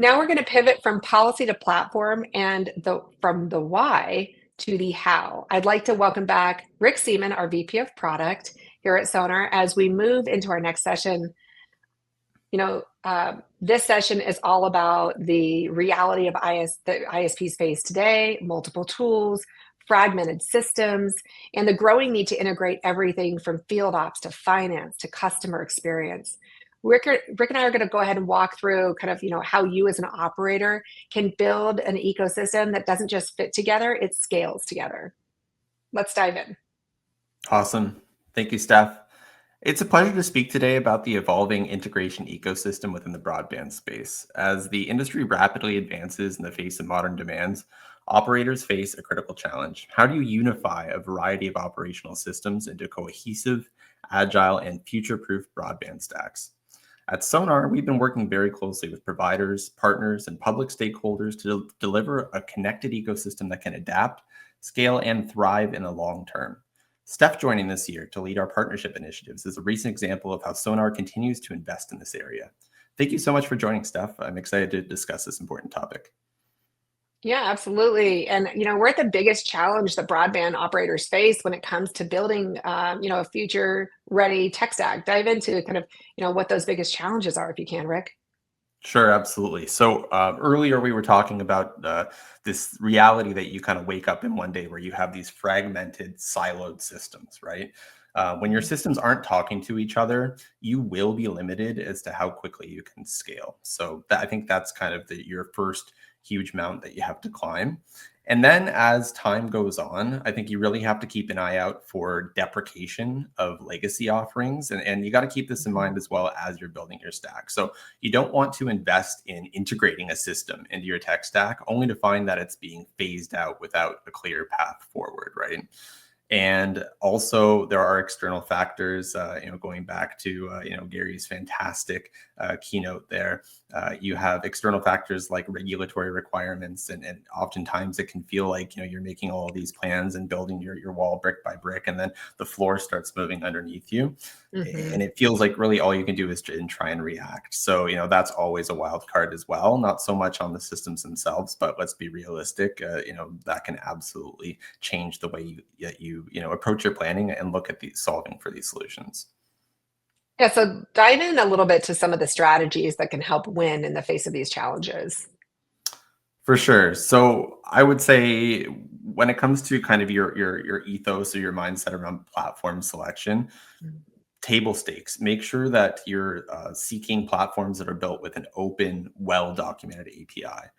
Now we're going to pivot from policy to platform and from the why to the how. I'd like to welcome back Rick Seemann, our VP of Product here at Sonar, as we move into our next session. This session is all about the reality of the ISP space today, multiple tools, fragmented systems, and the growing need to integrate everything from field ops to finance to customer experience. Rick and I are going to go ahead and walk through kind of, how you as an operator can build an ecosystem that doesn't just fit together, it scales together. Let's dive in. Awesome. Thank you, Steph. It's a pleasure to speak today about the evolving integration ecosystem within the broadband space. As the industry rapidly advances in the face of modern demands, operators face a critical challenge. How do you unify a variety of operational systems into cohesive, agile, and future-proof broadband stacks? At Sonar, we've been working very closely with providers, partners, and public stakeholders to deliver a connected ecosystem that can adapt, scale, and thrive in the long term. Steph joining this year to lead our partnership initiatives is a recent example of how Sonar continues to invest in this area. Thank you so much for joining, Steph. I'm excited to discuss this important topic. Yeah, absolutely. And, we're at the biggest challenge that broadband operators face when it comes to building, a future ready tech stack. Dive into kind of, what those biggest challenges are if you can, Rick. Sure, absolutely. So earlier we were talking about this reality that you kind of wake up in one day where you have these fragmented, siloed systems, right? When your systems aren't talking to each other, you will be limited as to how quickly you can scale. So I think that's kind of your first huge mount that you have to climb. And then as time goes on, I think you really have to keep an eye out for deprecation of legacy offerings. And you got to keep this in mind as well as you're building your stack. So you don't want to invest in integrating a system into your tech stack only to find that it's being phased out without a clear path forward, right? And also there are external factors, going back to, Gary's fantastic keynote there. You have external factors like regulatory requirements, and oftentimes it can feel like, you're making all of these plans and building your wall brick by brick, and then the floor starts moving underneath you. Mm-hmm. And it feels like really all you can do is try and react. So, that's always a wild card as well. Not so much on the systems themselves, but let's be realistic. That can absolutely change the way you approach your planning and look at solving for these solutions. Yeah, so dive in a little bit to some of the strategies that can help win in the face of these challenges. For sure. So I would say when it comes to kind of your ethos or your mindset around platform selection, table stakes. Make sure that you're seeking platforms that are built with an open, well-documented API.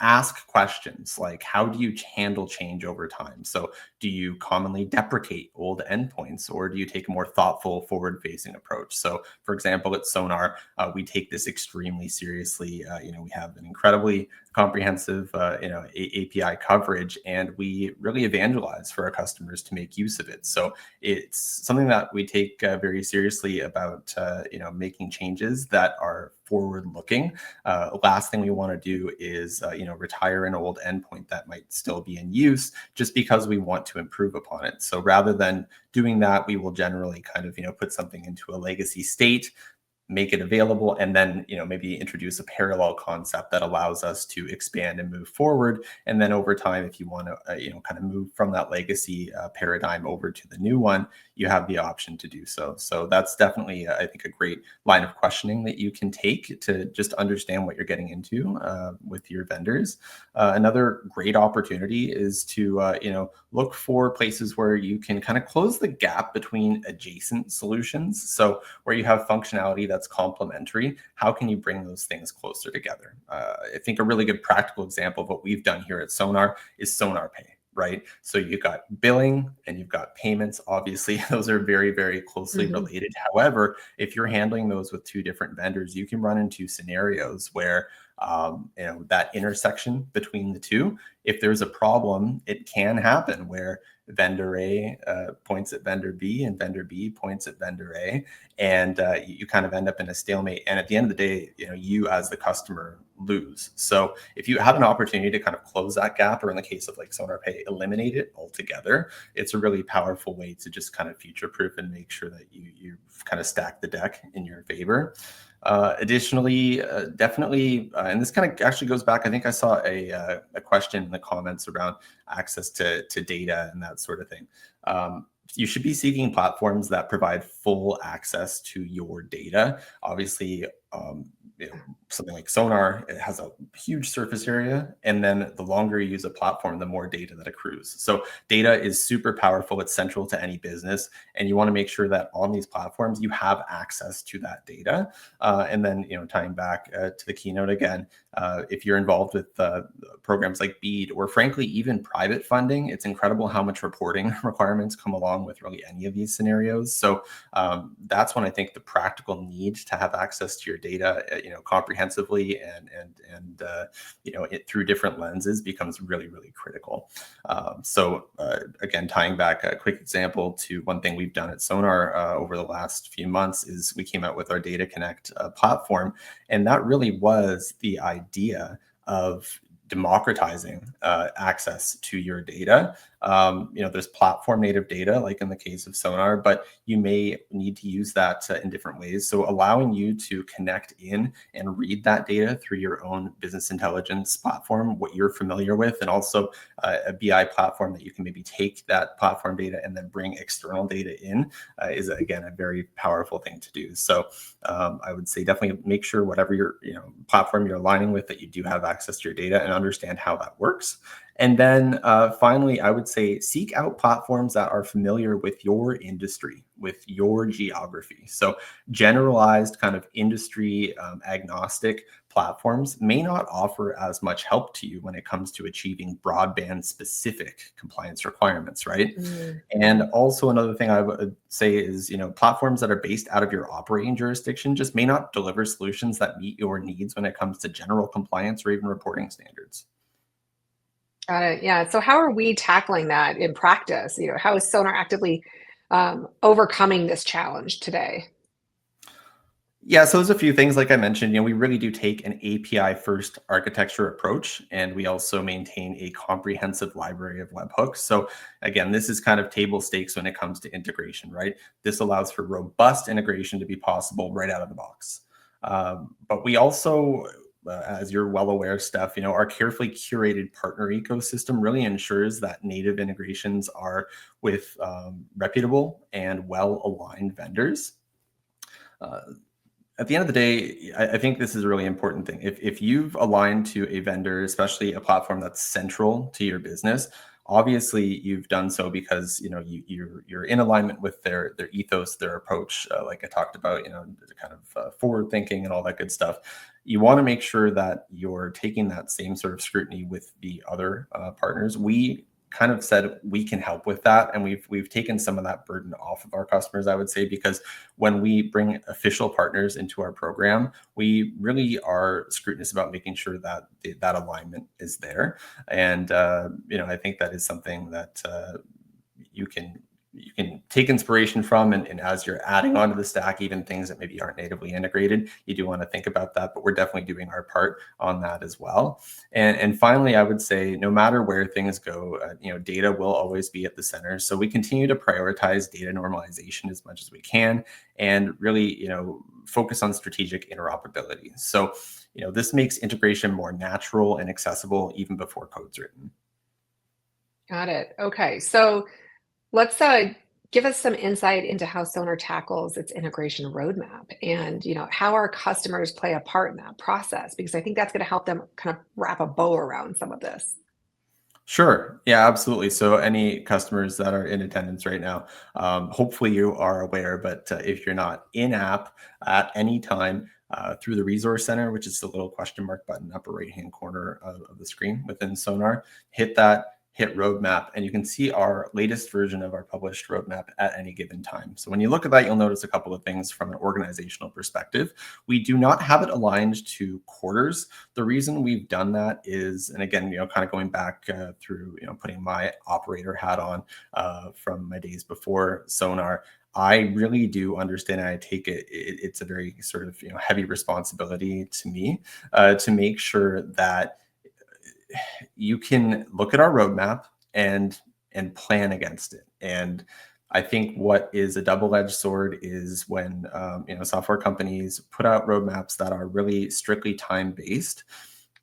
Ask questions like, how do you handle change over time? So do you commonly deprecate old endpoints, or do you take a more thoughtful, forward-facing approach? So for example, at Sonar, we take this extremely seriously. We have an incredibly comprehensive, API coverage, and we really evangelize for our customers to make use of it. So it's something that we take very seriously about, making changes that are forward-looking. Last thing we want to do is, retire an old endpoint that might still be in use just because we want to improve upon it. So rather than doing that, we will generally kind of, put something into a legacy state, make it available, and then maybe introduce a parallel concept that allows us to expand and move forward. And then over time, if you want to kind of move from that legacy paradigm over to the new one, you have the option to do so. So that's definitely I think a great line of questioning that you can take to just understand what you're getting into with your vendors. Another great opportunity is to look for places where you can kind of close the gap between adjacent solutions. So where you have functionality that's complementary, how can you bring those things closer together? I think a really good practical example of what we've done here at Sonar is Sonar Pay, right? So you've got billing and you've got payments. Obviously, those are very, very closely related. However, if you're handling those with two different vendors, you can run into scenarios where that intersection between the two, if there's a problem, it can happen where vendor A points at vendor B, and vendor B points at vendor A, and you kind of end up in a stalemate. And at the end of the day, you as the customer lose. So if you have an opportunity to kind of close that gap, or in the case of like Sonar Pay, eliminate it altogether, it's a really powerful way to just kind of future proof and make sure that you kind of stack the deck in your favor. Additionally, definitely, and this kind of actually goes back, I think I saw a question in the comments around access to data and that sort of thing. You should be seeking platforms that provide full access to your data. Obviously, something like Sonar, it has a huge surface area, and then the longer you use a platform, the more data that accrues. So data is super powerful. It's central to any business, and you want to make sure that on these platforms you have access to that data. And then, tying back to the keynote again, if you're involved with programs like BEAD, or frankly even private funding, it's incredible how much reporting requirements come along with really any of these scenarios. So that's when I think the practical need to have access to your data, comprehensively and through different lenses becomes really, really critical. So again, tying back, a quick example to one thing we've done at Sonar over the last few months is we came out with our Data Connect platform, and that really was the idea of democratizing access to your data. There's platform native data, like in the case of Sonar, but you may need to use that in different ways. So allowing you to connect in and read that data through your own business intelligence platform, what you're familiar with, and also a BI platform that you can maybe take that platform data and then bring external data in is, again, a very powerful thing to do. So I would say definitely make sure whatever your platform you're aligning with, that you do have access to your data and understand how that works. And then finally, I would say seek out platforms that are familiar with your industry, with your geography. So generalized kind of industry agnostic platforms may not offer as much help to you when it comes to achieving broadband specific compliance requirements, right? Mm. And also another thing I would say is, platforms that are based out of your operating jurisdiction just may not deliver solutions that meet your needs when it comes to general compliance or even reporting standards. Got it. Yeah. So how are we tackling that in practice? How is Sonar actively overcoming this challenge today? Yeah, so there's a few things like I mentioned. We really do take an API first architecture approach, and we also maintain a comprehensive library of webhooks. So again, this is kind of table stakes when it comes to integration, right? This allows for robust integration to be possible right out of the box. But we also, as you're well aware, Steph, our carefully curated partner ecosystem really ensures that native integrations are with reputable and well-aligned vendors. Uh, at the end of the day, I think this is a really important thing. If you've aligned to a vendor, especially a platform that's central to your business, obviously you've done so because you're in alignment with their ethos, their approach, like I talked about, kind of forward thinking and all that good stuff. You want to make sure that you're taking that same sort of scrutiny with the other partners. We kind of said we can help with that, and we've taken some of that burden off of our customers, I would say, because when we bring official partners into our program, we really are scrutinous about making sure that that alignment is there. And I think that is something that you can take inspiration from, and as you're adding onto the stack, even things that maybe aren't natively integrated, you do want to think about that. But we're definitely doing our part on that as well. And finally, I would say no matter where things go, data will always be at the center. So we continue to prioritize data normalization as much as we can, and really focus on strategic interoperability. So this makes integration more natural and accessible even before code's written. Got it. Okay. So let's give us some insight into how Sonar tackles its integration roadmap, and how our customers play a part in that process, because I think that's going to help them kind of wrap a bow around some of this. Sure. Yeah, absolutely. So, any customers that are in attendance right now, hopefully you are aware, but if you're not, in app at any time through the Resource Center, which is the little question mark button upper right hand corner of the screen within Sonar, hit that. hit roadmap, and you can see our latest version of our published roadmap at any given time. So when you look at that, you'll notice a couple of things from an organizational perspective. We do not have it aligned to quarters. The reason we've done that is, and again, kind of going back through, putting my operator hat on from my days before Sonar, I really do understand, and I take it's a very sort of heavy responsibility to me to make sure that you can look at our roadmap and plan against it. And I think what is a double-edged sword is when software companies put out roadmaps that are really strictly time-based.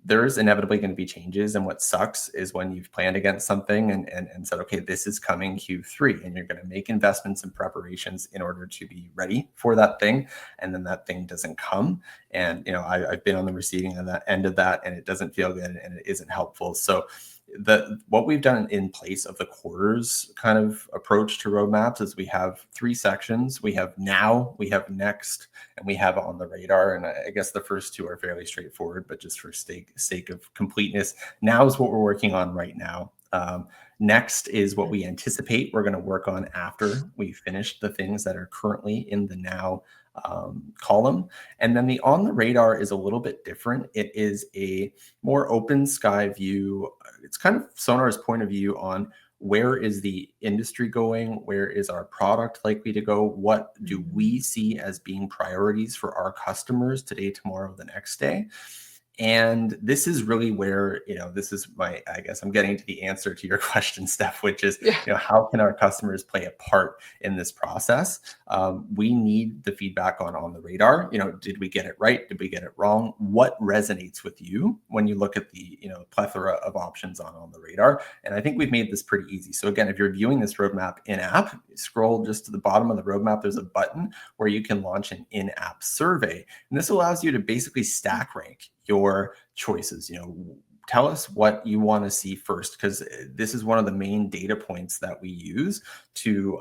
There's inevitably going to be changes. And what sucks is when you've planned against something and said, okay, this is coming Q3, and you're going to make investments and preparations in order to be ready for that thing. And then that thing doesn't come. And, I've been on the receiving end of that, and it doesn't feel good and it isn't helpful. So what we've done in place of the quarters kind of approach to roadmaps is we have 3 sections. We have now, we have next, and we have on the radar. And I guess the first 2 are fairly straightforward, but just for sake of completeness, now is what we're working on right now. Next is what we anticipate we're going to work on after we finish the things that are currently in the now column. And then the on the radar is a little bit different. It is a more open sky view. It's kind of Sonar's point of view on where is the industry going? Where is our product likely to go? What do we see as being priorities for our customers today, tomorrow, the next day? And this is really where, this is I guess I'm getting to the answer to your question, Steph, which is, Yeah. How can our customers play a part in this process? We need the feedback on the radar. Did we get it right? Did we get it wrong? What resonates with you when you look at the, plethora of options on the radar? And I think we've made this pretty easy. So again, if you're viewing this roadmap in-app, scroll just to the bottom of the roadmap, there's a button where you can launch an in-app survey. And this allows you to basically stack rank your choices. Tell us what you want to see first, because this is one of the main data points that we use to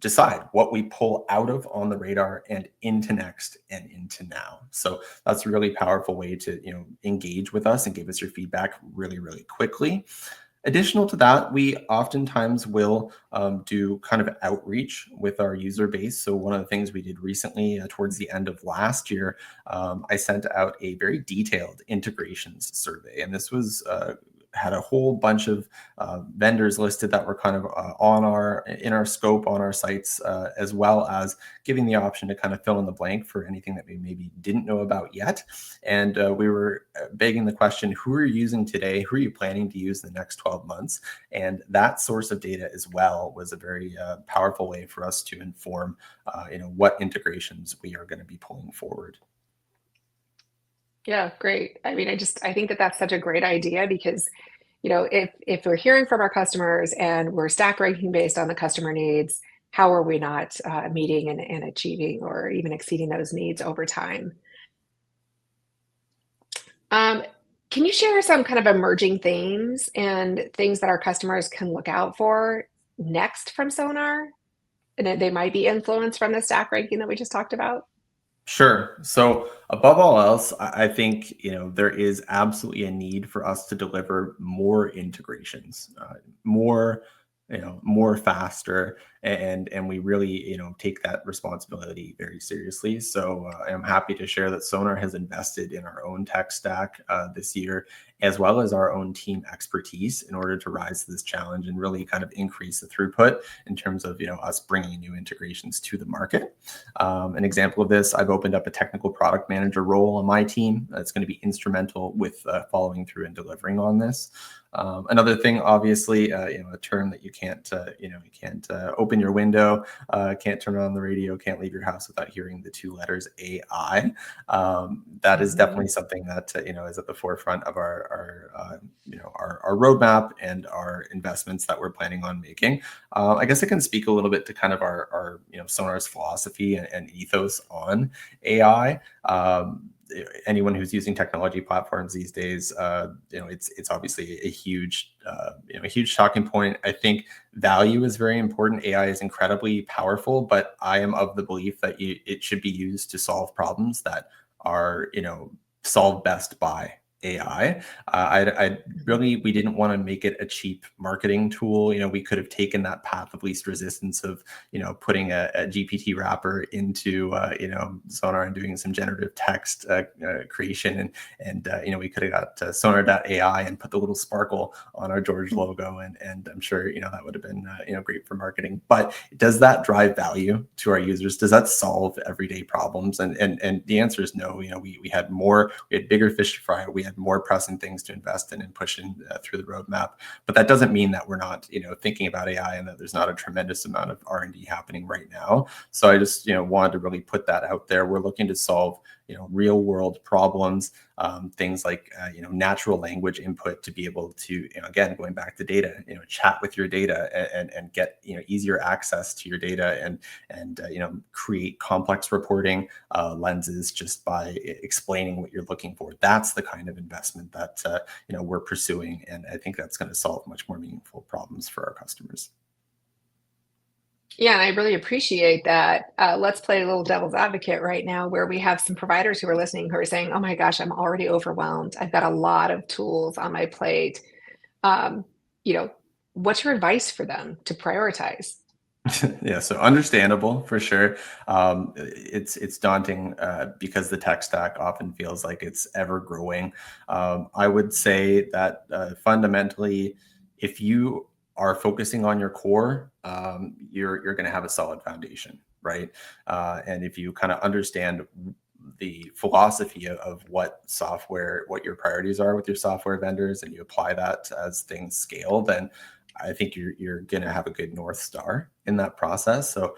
decide what we pull out of on the radar and into next and into now. So that's a really powerful way to engage with us and give us your feedback really, really quickly. Additional to that, we oftentimes will do kind of outreach with our user base. So one of the things we did recently towards the end of last year, I sent out a very detailed integrations survey. And this was had a whole bunch of vendors listed that were kind of in our scope on our sites, as well as giving the option to kind of fill in the blank for anything that we maybe didn't know about yet. And we were begging the question, who are you using today? Who are you planning to use in the next 12 months? And that source of data as well was a very powerful way for us to inform what integrations we are going to be pulling forward. Yeah, great. I mean, I think that that's such a great idea because, if we're hearing from our customers and we're stack ranking based on the customer needs, how are we not meeting and achieving or even exceeding those needs over time? Um, can you share some kind of emerging themes and things that our customers can look out for next from Sonar? And that they might be influenced from the stack ranking that we just talked about? Sure. So above all else, I think there is absolutely a need for us to deliver more integrations, more more faster, and we really take that responsibility very seriously. So I'm happy to share that Sonar has invested in our own tech stack this year, as well as our own team expertise in order to rise to this challenge and really kind of increase the throughput in terms of us bringing new integrations to the market. An example of this, I've opened up a technical product manager role on my team that's going to be instrumental with following through and delivering on this. Another thing, obviously, a term that you can't open your window, can't turn on the radio, can't leave your house without hearing the 2 letters AI. That is definitely something that is at the forefront of our roadmap and our investments that we're planning on making. I guess I can speak a little bit to kind of our Sonar's philosophy and ethos on AI. Anyone who's using technology platforms these days, it's obviously a huge talking point. I think value is very important. AI is incredibly powerful, but I am of the belief that it should be used to solve problems that are solved best by AI. We didn't want to make it a cheap marketing tool. We could have taken that path of least resistance of, putting a GPT wrapper into, Sonar and doing some generative text creation. And we could have got Sonar.ai and put the little sparkle on our George logo. And I'm sure, that would have been, great for marketing. But does that drive value to our users? Does that solve everyday problems? And the answer is no. We had bigger fish to fry. We had more pressing things to invest in and push in through the roadmap. But that doesn't mean that we're not, thinking about AI and that there's not a tremendous amount of R&D happening right now. So I just, wanted to really put that out there. We're looking to solve, real world problems, things like, natural language input to be able to, again, going back to data, chat with your data and get, easier access to your data and create complex reporting lenses just by explaining what you're looking for. That's the kind of investment that we're pursuing, and I think that's going to solve much more meaningful problems for our customers. Yeah, and I really appreciate that. Let's play a little devil's advocate right now, where we have some providers who are listening who are saying, "Oh my gosh, I'm already overwhelmed. I've got a lot of tools on my plate." Um, you know, what's your advice for them to prioritize? Yeah, so understandable for sure. It's daunting because the tech stack often feels like it's ever growing. I would say that fundamentally, if you are focusing on your core, you're going to have a solid foundation, right? And if you kind of understand the philosophy of what your priorities are with your software vendors, and you apply that as things scale, then I think you're going to have a good North Star in that process. So,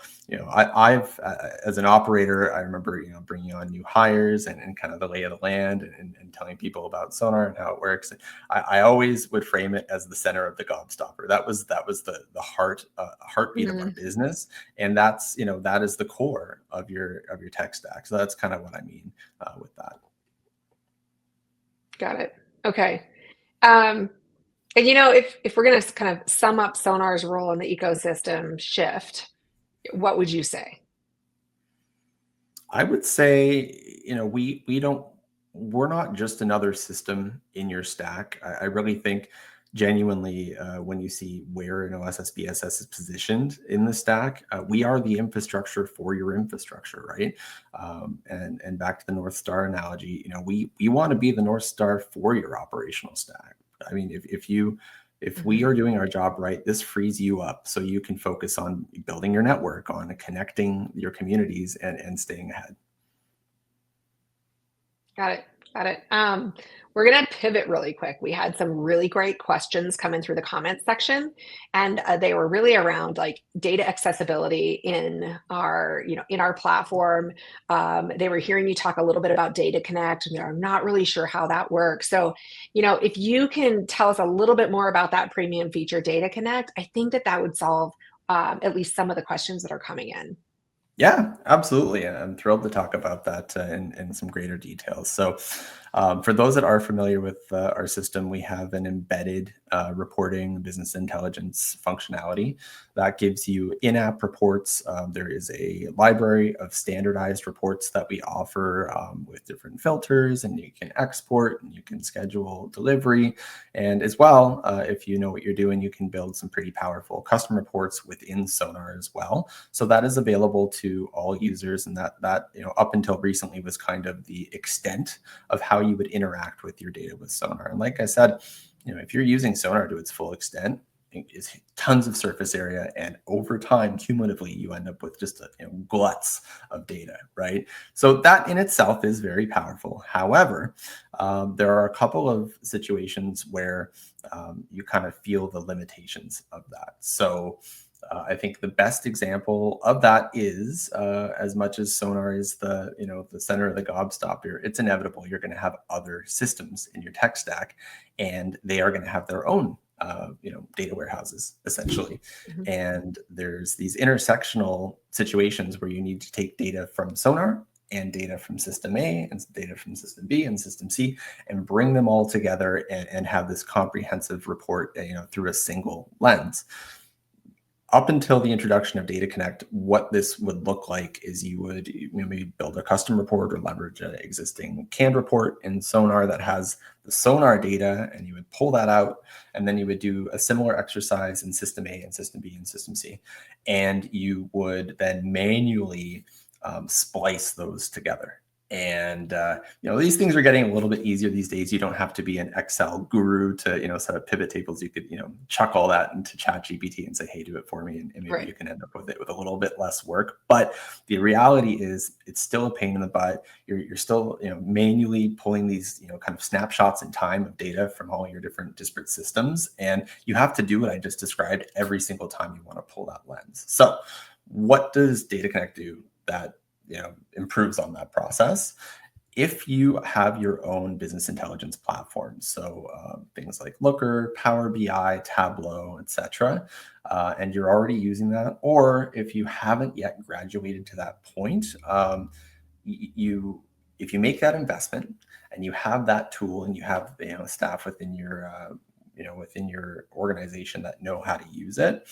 I've as an operator, I remember, bringing on new hires and kind of the lay of the land and telling people about Sonar and how it works. I always would frame it as the center of the gobstopper. That was the heartbeat of our Mhm. business, and that is the core of your tech stack. So that's kind of what I mean with that. Got it. Okay. Um, and if we're going to kind of sum up Sonar's role in the ecosystem shift, what would you say? I would say, we're not just another system in your stack. I really think genuinely, when you see where an OSS BSS is positioned in the stack, we are the infrastructure for your infrastructure, right? And back to the North Star analogy, we want to be the North Star for your operational stack. I mean, if we Mhm. are doing our job right, this frees you up so you can focus on building your network, on connecting your communities, and staying ahead. Got it. Got it. We're going to pivot really quick. We had some really great questions coming through the comments section, and they were really around like data accessibility in our platform. They were hearing you talk a little bit about Data Connect, and they're not really sure how that works. So, if you can tell us a little bit more about that premium feature, Data Connect, I think that would solve at least some of the questions that are coming in. Yeah, absolutely. And I'm thrilled to talk about that in some greater details. So, for those that are familiar with our system, we have an embedded reporting business intelligence functionality that gives you in app reports. There is a library of standardized reports that we offer with different filters, and you can export and you can schedule delivery. And as well, if you know what you're doing, you can build some pretty powerful custom reports within Sonar as well. So that is available to all users, and that up until recently was kind of the extent of how you would interact with your data with Sonar. And like I said, if you're using Sonar to its full extent, it's tons of surface area, and over time, cumulatively, you end up with just gluts of data, right? So that in itself is very powerful. However, there are a couple of situations where you kind of feel the limitations of that. So I think the best example of that is as much as Sonar is the center of the gobstopper, it's inevitable you're going to have other systems in your tech stack, and they are going to have their own data warehouses essentially. Mhm. And there's these intersectional situations where you need to take data from Sonar and data from system A and data from system B and system C and bring them all together and have this comprehensive report through a single lens. up until the introduction of Data Connect, what this would look like is you would maybe build a custom report or leverage an existing canned report in Sonar that has the Sonar data, and you would pull that out, and then you would do a similar exercise in System A and System B and System C, and you would then manually splice those together. And these things are getting a little bit easier these days. You don't have to be an Excel guru to set up pivot tables. You could chuck all that into ChatGPT and say, hey, do it for me, and maybe Right. you can end up with it with a little bit less work. But the reality is it's still a pain in the butt. You're still manually pulling these kind of snapshots in time of data from all your different disparate systems, and you have to do what I just described every single time you want to pull that lens. So what does Data Connect do that improves on that process? If you have your own business intelligence platform, so things like Looker, Power BI, Tableau, etc., and you're already using that, or if you haven't yet graduated to that point, you if you make that investment and you have that tool and you have staff within your organization that know how to use it,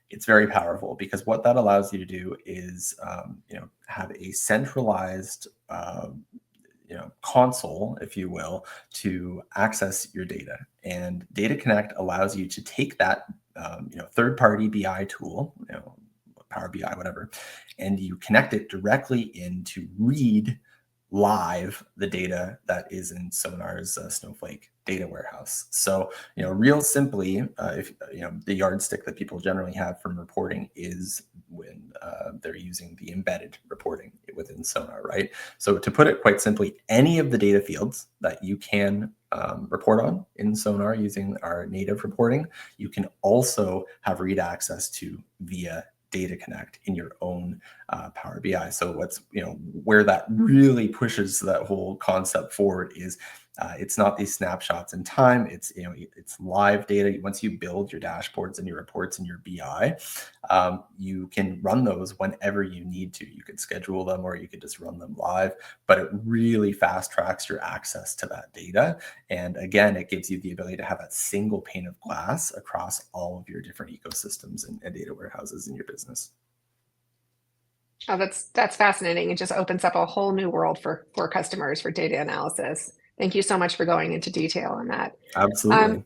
it's very powerful, because what that allows you to do is have a centralized console, if you will, to access your data. And Data Connect allows you to take that third-party BI tool, Power BI, whatever, and you connect it directly in to read live the data that is in Sonar's Snowflake data warehouse. So, real simply, if the yardstick that people generally have from reporting is when they're using the embedded reporting within Sonar, right? So, to put it quite simply, any of the data fields that you can report on in Sonar using our native reporting, you can also have read access to via Data Connect in your own Power BI. So what's where that really pushes that whole concept forward is it's not these snapshots in time. It's it's live data. Once you build your dashboards and your reports in your BI, you can run those whenever you need to. You could schedule them or you could just run them live, but it really fast tracks your access to that data. And again, it gives you the ability to have that single pane of glass across all of your different ecosystems and data warehouses in your business. Oh, that's fascinating. It just opens up a whole new world for customers for data analysis. Thank you so much for going into detail on that. Um, Absolutely.